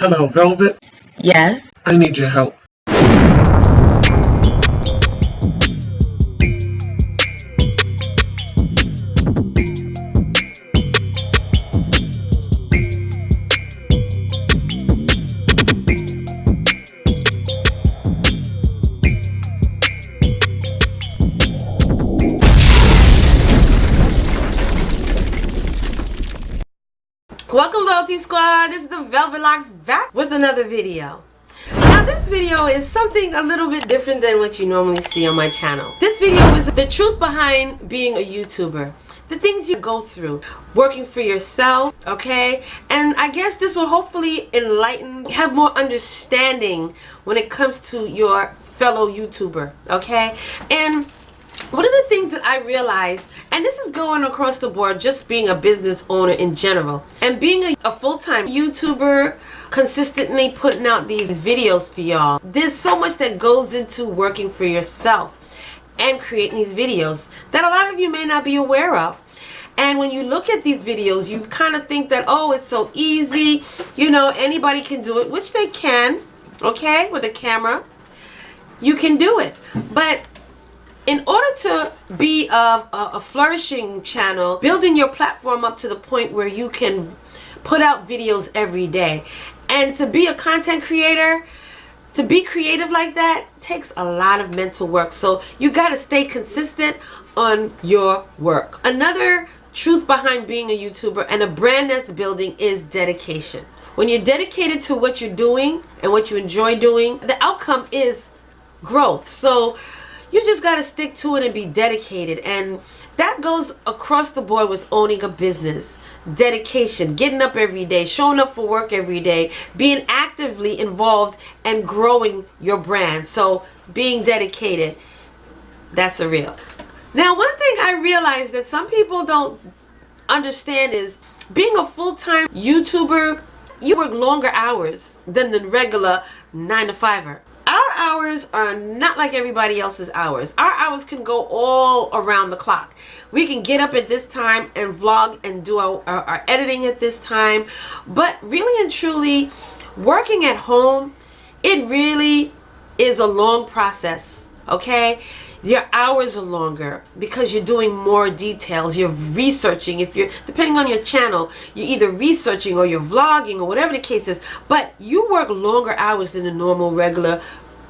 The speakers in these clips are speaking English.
Hello, Velvet. Yes. I need your help. Welcome, Loyalty Squad. This is the Velvet Locks back with another video. Now this video is something a little bit different than what you normally see on my channel. This video is the truth behind being a YouTuber. The things you go through working for yourself, okay? And I guess this will hopefully enlighten, have more understanding when it comes to your fellow YouTuber, okay? And one of the things that I realized, and this is going across the board, just being a business owner in general, and being a full-time YouTuber, consistently putting out these videos for y'all, there's so much that goes into working for yourself and creating these videos that a lot of you may not be aware of. And when you look at these videos, you kind of think that, oh, it's so easy, you know, anybody can do it, which they can, okay, with a camera. You can do it. But in order to be a flourishing channel, building your platform up to the point where you can put out videos every day, and to be a content creator, to be creative like that, takes a lot of mental work. So you got to stay consistent on your work. Another truth behind being a YouTuber and a brand that's building is dedication. When you're dedicated to what you're doing and what you enjoy doing, the outcome is growth. So you just got to stick to it and be dedicated. And that goes across the board with owning a business. Dedication, getting up every day, showing up for work every day, being actively involved and growing your brand. So being dedicated, that's a real. Now, one thing I realized that some people don't understand is being a full-time YouTuber, you work longer hours than the regular 9-to-5er. Our hours are not like everybody else's hours. Our hours can go all around the clock. We can get up at this time and vlog and do our editing at this time. But really and truly, working at home, it really is a long process, okay? Your hours are longer because you're doing more details. You're researching. If you're, depending on your channel, you're either researching or you're vlogging or whatever the case is. But you work longer hours than a normal, regular,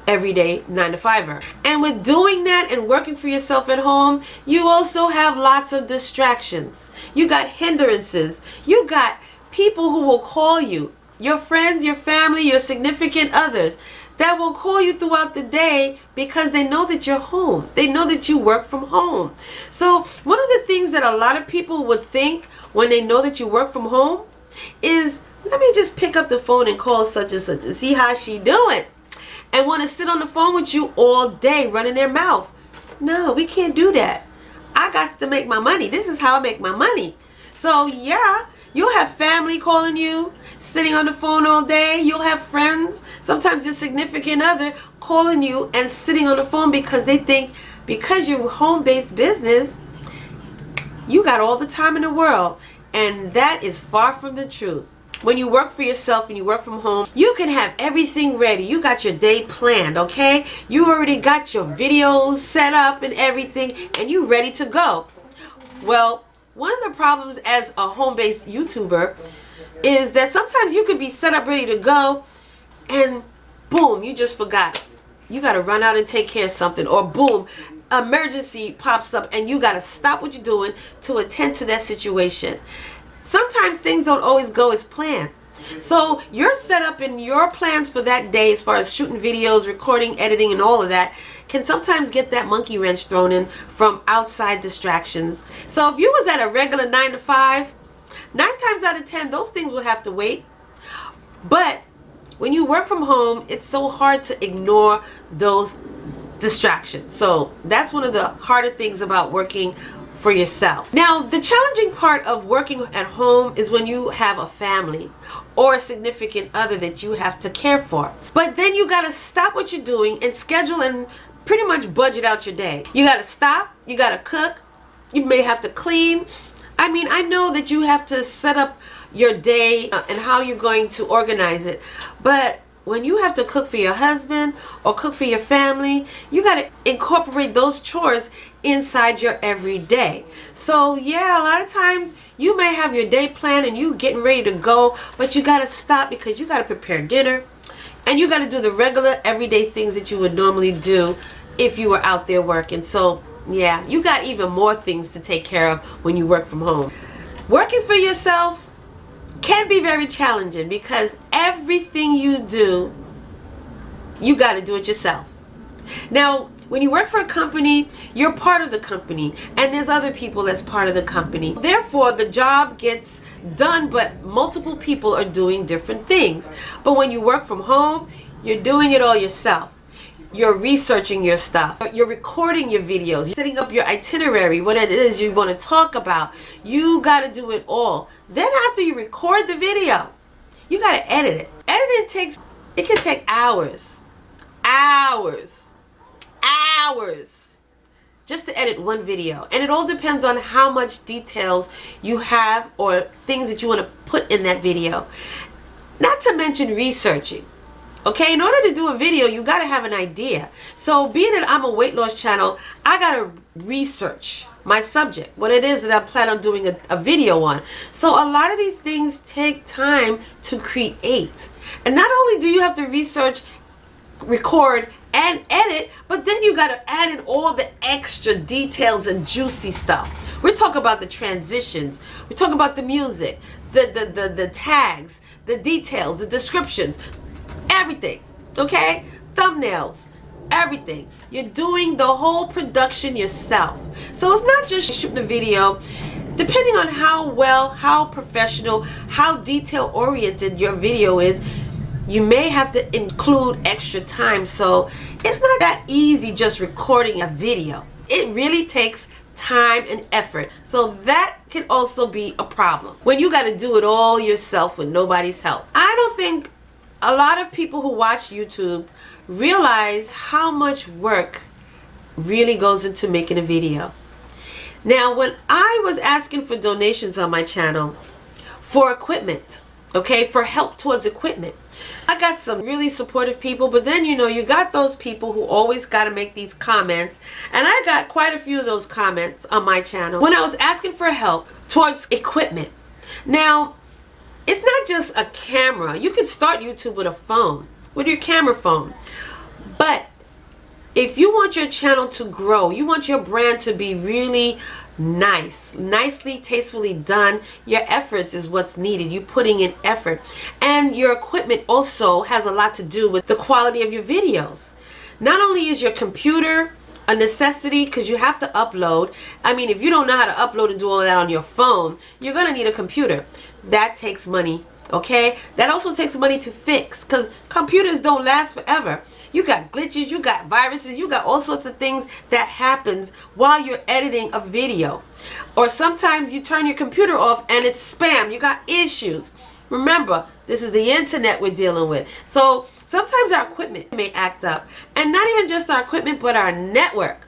everyday 9-to-5er. And with doing that and working for yourself at home, you also have lots of distractions. You got hindrances. You got people who will call you. Your friends, your family, your significant others that will call you throughout the day because they know that you're home. They know that you work from home. So one of the things that a lot of people would think when they know that you work from home is, let me just pick up the phone and call such and such and see how she doing, and want to sit on the phone with you all day running their mouth. No, we can't do that. I got to make my money. This is how I make my money. So yeah, you'll have family calling you, sitting on the phone all day. You'll have friends, sometimes your significant other, calling you and sitting on the phone because they think because you're home-based business, you got all the time in the world. And that is far from the truth. When you work for yourself and you work from home, you can have everything ready. You got your day planned, okay? You already got your videos set up and everything, and you ready to go. Well, one of the problems as a home-based YouTuber is that sometimes you could be set up ready to go and boom, you just forgot. You got to run out and take care of something, or boom, emergency pops up and you got to stop what you're doing to attend to that situation. Sometimes things don't always go as planned. So your setup and your plans for that day as far as shooting videos, recording, editing, and all of that can sometimes get that monkey wrench thrown in from outside distractions. So if you was at a regular 9-to-5, 9 times out of 10, those things would have to wait. But when you work from home, it's so hard to ignore those distractions. So that's one of the harder things about working for yourself. Now, the challenging part of working at home is when you have a family or a significant other that you have to care for. But then you got to stop what you're doing and schedule and pretty much budget out your day. You got to stop, you got to cook, you may have to clean. I mean, I know that you have to set up your day and how you're going to organize it. But when you have to cook for your husband or cook for your family, you got to incorporate those chores inside your everyday. So yeah, a lot of times you may have your day planned and you getting ready to go, but you got to stop because you got to prepare dinner and you got to do the regular everyday things that you would normally do if you were out there working. So yeah, you got even more things to take care of when you work from home. Working for yourself can be very challenging because everything you do, you got to do it yourself. Now, when you work for a company, you're part of the company and there's other people that's part of the company. Therefore, the job gets done, but multiple people are doing different things. But when you work from home, you're doing it all yourself. You're researching your stuff. You're recording your videos. You're setting up your itinerary, what it is you want to talk about. You got to do it all. Then after you record the video, you got to edit it. Editing it can take hours. Hours. Hours. Just to edit one video. And it all depends on how much details you have or things that you want to put in that video. Not to mention researching. Okay, in order to do a video, you got to have an idea. So being that I'm a weight loss channel, I got to research my subject, what it is that I plan on doing a video on. So a lot of these things take time to create. And not only do you have to research, record, and edit, but then you got to add in all the extra details and juicy stuff. We're talking about the transitions. We're talking about the music, the tags, the details, the descriptions. Everything, okay? Thumbnails, everything. You're doing the whole production yourself. So it's not just shooting a video. Depending on how well, how professional, how detail oriented your video is, you may have to include extra time. So it's not that easy just recording a video. It really takes time and effort. So that can also be a problem when you got to do it all yourself with nobody's help. I don't think a lot of people who watch YouTube realize how much work really goes into making a video. Now, when I was asking for donations on my channel for equipment, okay, for help towards equipment, I got some really supportive people, but then, you know, you got those people who always got to make these comments, and I got quite a few of those comments on my channel when I was asking for help towards equipment. Now, it's not just a camera. You can start YouTube with a phone, with your camera phone. But if you want your channel to grow, you want your brand to be really nice, nicely, tastefully done, your efforts is what's needed. You putting in effort. And your equipment also has a lot to do with the quality of your videos. Not only is your computer a necessity because you have to upload. I mean, if you don't know how to upload and do all of that on your phone, you're going to need a computer. That takes money, okay? That also takes money to fix because computers don't last forever. You got glitches, you got viruses, you got all sorts of things that happens while you're editing a video. Or sometimes you turn your computer off and it's spam. You got issues. Remember, this is the internet we're dealing with. So sometimes our equipment may act up. And not even just our equipment, but our network.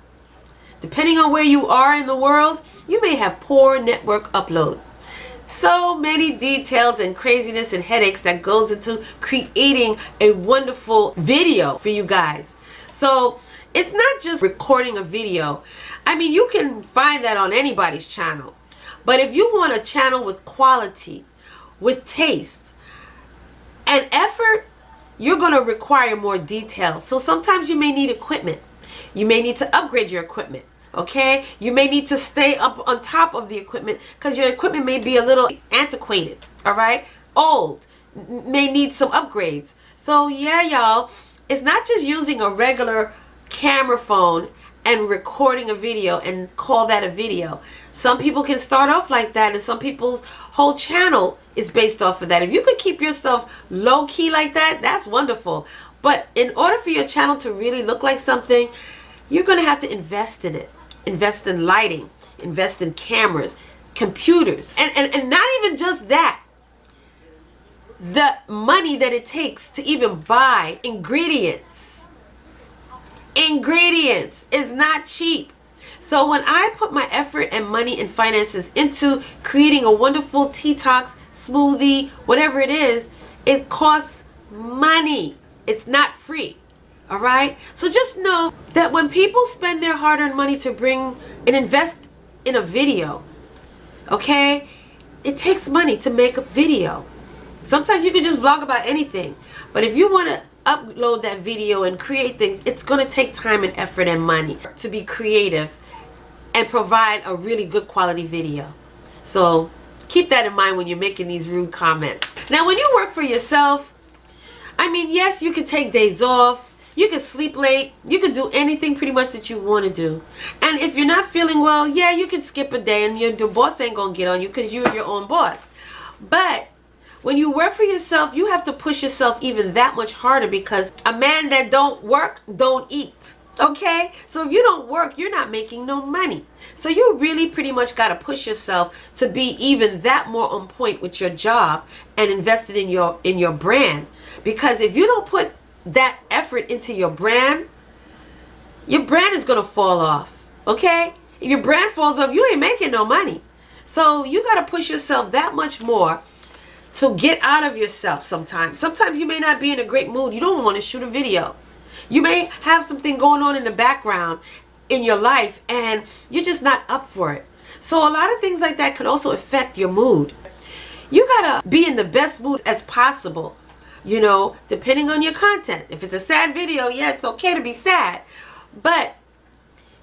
Depending on where you are in the world, you may have poor network upload. So many details and craziness and headaches that goes into creating a wonderful video for you guys. So it's not just recording a video. I mean, you can find that on anybody's channel. But if you want a channel with quality, with taste, and effort, you're going to require more details. So sometimes you may need equipment. You may need to upgrade your equipment. Okay, you may need to stay up on top of the equipment because your equipment may be a little antiquated, all right, old, may need some upgrades. So yeah, y'all, it's not just using a regular camera phone and recording a video and call that a video. Some people can start off like that, and some people's whole channel is based off of that. If you could keep yourself low key like that, that's wonderful. But in order for your channel to really look like something, you're going to have to invest in it. Invest in lighting, invest in cameras, computers, and not even just that. The money that it takes to even buy ingredients. Ingredients is not cheap. So when I put my effort and money and finances into creating a wonderful T-Talks smoothie, whatever it is, it costs money. It's not free. All right? So just know that when people spend their hard-earned money to bring and invest in a video, okay, it takes money to make a video. Sometimes you can just vlog about anything, but if you want to upload that video and create things, it's going to take time and effort and money to be creative and provide a really good quality video. So keep that in mind when you're making these rude comments. Now, when you work for yourself, I mean, yes, you can take days off. You can sleep late. You can do anything pretty much that you want to do. And if you're not feeling well, yeah, you can skip a day and your boss ain't going to get on you because you're your own boss. But when you work for yourself, you have to push yourself even that much harder, because a man that don't work don't eat. Okay? So if you don't work, you're not making no money. So you really pretty much got to push yourself to be even that more on point with your job and invested in your brand. Because if you don't put that effort into your brand is going to fall off. Okay? If your brand falls off, you ain't making no money. So you got to push yourself that much more to get out of yourself sometimes. Sometimes you may not be in a great mood. You don't want to shoot a video. You may have something going on in the background in your life and you're just not up for it. So a lot of things like that can also affect your mood. You got to be in the best mood as possible. You know, depending on your content. If it's a sad video, yeah, it's okay to be sad. But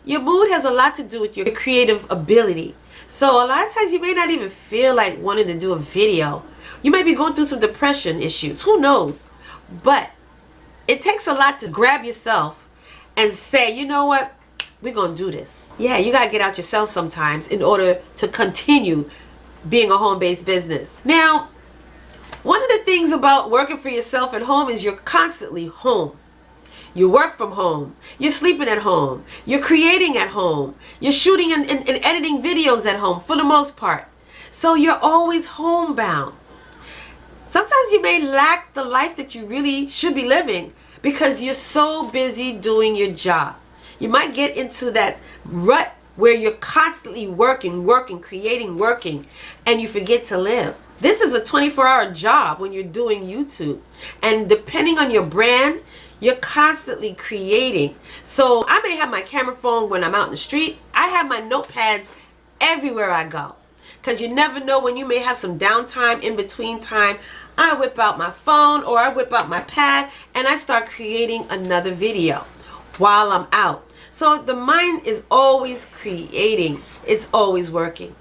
your mood has a lot to do with your creative ability. So a lot of times you may not even feel like wanting to do a video. You might be going through some depression issues. Who knows? But it takes a lot to grab yourself and say, you know what? We're going to do this. Yeah, you got to get out yourself sometimes in order to continue being a home-based business. Now, one of the things about working for yourself at home is you're constantly home. You work from home. You're sleeping at home. You're creating at home. You're shooting and editing videos at home for the most part. So you're always homebound. Sometimes you may lack the life that you really should be living because you're so busy doing your job. You might get into that rut where you're constantly working, creating, and you forget to live. This is a 24-hour job when you're doing YouTube. And depending on your brand, you're constantly creating. So I may have my camera phone when I'm out in the street. I have my notepads everywhere I go. Because you never know when you may have some downtime in between time. I whip out my phone or I whip out my pad and I start creating another video while I'm out. So the mind is always creating. It's always working.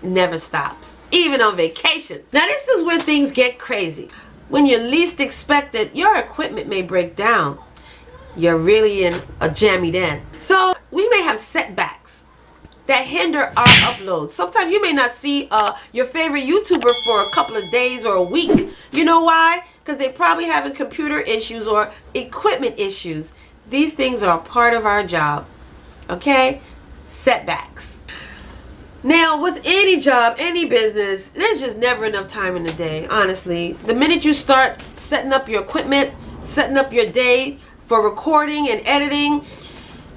Never stops. Even on vacations. Now this is where things get crazy. When you least expect it, your equipment may break down. You're really in a jammy den. So we may have setbacks that hinder our uploads. Sometimes you may not see your favorite YouTuber for a couple of days or a week. You know why? Because they probably having computer issues or equipment issues. These things are a part of our job. Okay? Setbacks. Now, with any job, any business, there's just never enough time in the day, honestly. The minute you start setting up your equipment, setting up your day for recording and editing,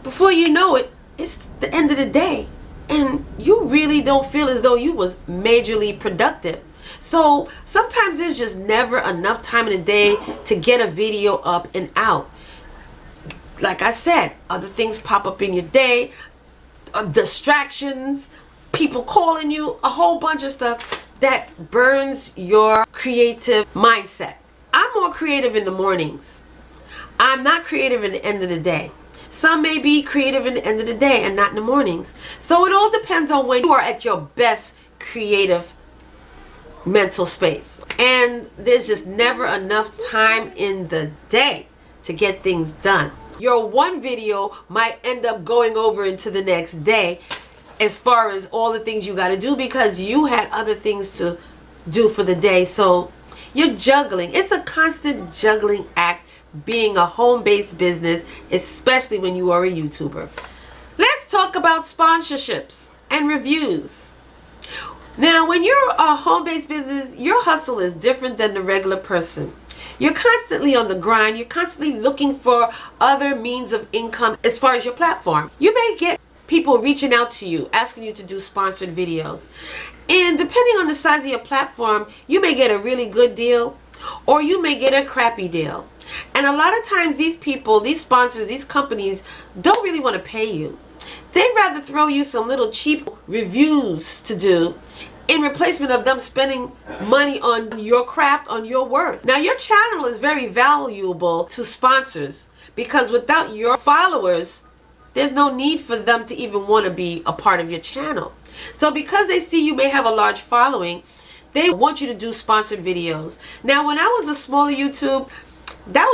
before you know it, it's the end of the day. And you really don't feel as though you was majorly productive. So sometimes there's just never enough time in the day to get a video up and out. Like I said, other things pop up in your day, distractions, people calling you, a whole bunch of stuff that burns your creative mindset. I'm more creative in the mornings. I'm not creative in the end of the day. Some may be creative in the end of the day and not in the mornings. So it all depends on when you are at your best creative mental space. And there's just never enough time in the day to get things done. Your one video might end up going over into the next day as far as all the things you got to do because you had other things to do for the day. So you're juggling. It's a constant juggling act being a home-based business, especially when you are a YouTuber. Let's talk about sponsorships and reviews. Now, when you're a home-based business, your hustle is different than the regular person. You're constantly on the grind. You're constantly looking for other means of income as far as your platform. You may get people reaching out to you, asking you to do sponsored videos. And depending on the size of your platform, you may get a really good deal or you may get a crappy deal. And a lot of times these people, these sponsors, these companies don't really want to pay you. They'd rather throw you some little cheap reviews to do in replacement of them spending money on your craft, on your worth. Now, your channel is very valuable to sponsors because without your followers, there's no need for them to even want to be a part of your channel. So because they see you may have a large following, they want you to do sponsored videos. Now, when I was a smaller YouTube, I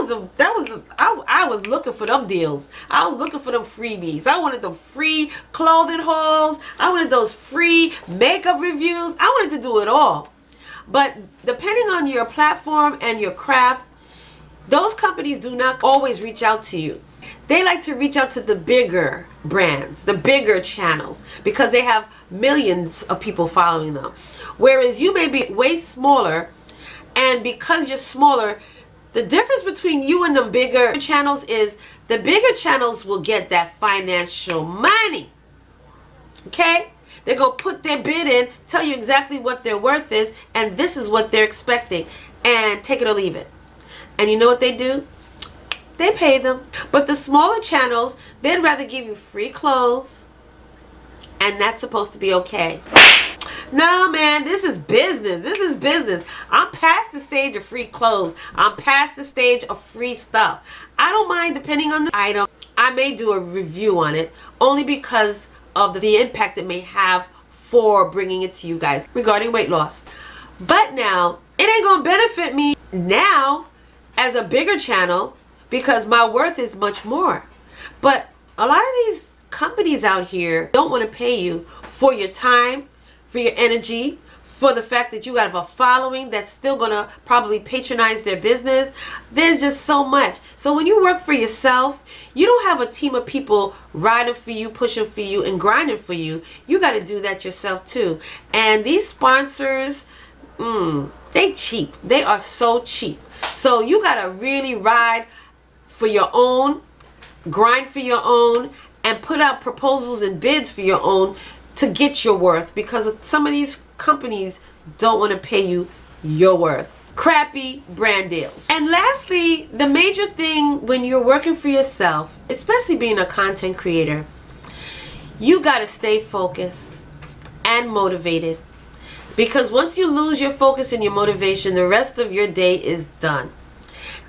was looking for them deals. I was looking for them freebies. I wanted them free clothing hauls. I wanted those free makeup reviews. I wanted to do it all. But depending on your platform and your craft, those companies do not always reach out to you. They like to reach out to the bigger brands, the bigger channels, because they have millions of people following them. Whereas you may be way smaller, and because you're smaller, the difference between you and the bigger channels is the bigger channels will get that financial money. Okay? They're going to put their bid in, tell you exactly what their worth is, and this is what they're expecting, and take it or leave it. And you know what they do? They pay them. But the smaller channels, they'd rather give you free clothes, and that's supposed to be okay. No, man, this is business. This is business. I'm past the stage of free clothes. I'm past the stage of free stuff. I don't mind, depending on the item, I may do a review on it only because of the impact it may have for bringing it to you guys regarding weight loss. But now, it ain't going to benefit me now as a bigger channel because my worth is much more. But a lot of these companies out here don't want to pay you for your time, for your energy, for the fact that you have a following that's still going to probably patronize their business. There's just so much. So when you work for yourself, you don't have a team of people riding for you, pushing for you, and grinding for you. You got to do that yourself too. And these sponsors, they cheap. They are so cheap. So you got to really ride for your own, grind for your own, and put out proposals and bids for your own to get your worth, because some of these companies don't want to pay you your worth. Crappy brand deals. And lastly, the major thing when you're working for yourself, especially being a content creator, you got to stay focused and motivated, because once you lose your focus and your motivation, the rest of your day is done.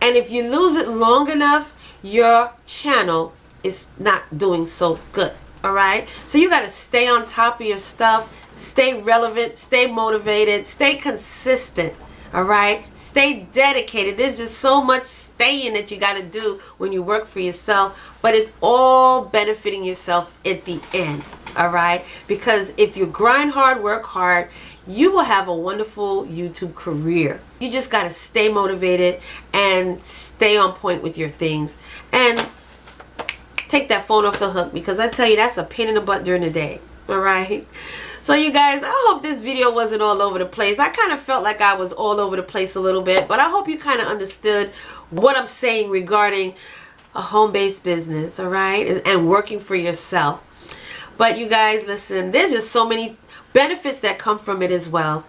And if you lose it long enough, your channel is not doing so good. All right, so you got to stay on top of your stuff, stay relevant, stay motivated, stay consistent. All right, stay dedicated. There's just so much staying that you got to do when you work for yourself, but it's all benefiting yourself at the end. All right, because if you grind hard, work hard, you will have a wonderful YouTube career. You just got to stay motivated and stay on point with your things, and take that phone off the hook, because I tell you, that's a pain in the butt during the day. All right, so you guys, I hope this video wasn't all over the place. I kind of felt like I was all over the place a little bit, but I hope you kind of understood what I'm saying regarding a home-based business, all right, and working for yourself. But you guys, listen, there's just so many benefits that come from it as well.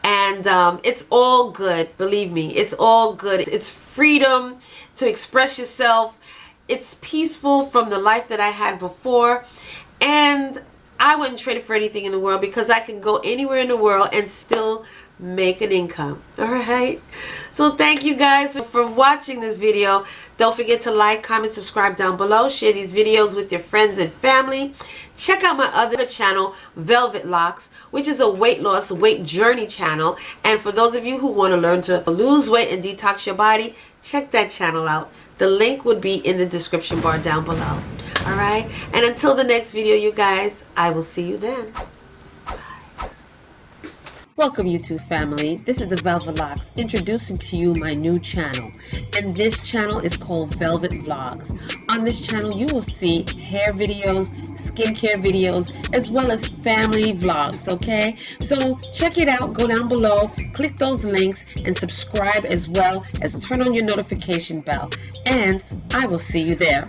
And it's all good, believe me, it's all good. It's freedom to express yourself. It's peaceful from the life that I had before, and I wouldn't trade it for anything in the world, because I can go anywhere in the world and still make an income. All right, so thank you guys for watching this video. Don't forget to like, comment, subscribe down below. Share these videos with your friends and family. Check out my other channel, Velvet Locks, which is a weight loss, weight journey channel. And for those of you who want to learn to lose weight and detox your body, check that channel out. The link would be in the description bar down below. All right, and until the next video, you guys, I will see you then. Welcome, YouTube family. This is the Velvet Locks, introducing to you my new channel. And this channel is called Velvet Vlogs. On this channel, you will see hair videos, skincare videos, as well as family vlogs, okay? So check it out. Go down below, click those links, and subscribe, as well as turn on your notification bell. And I will see you there.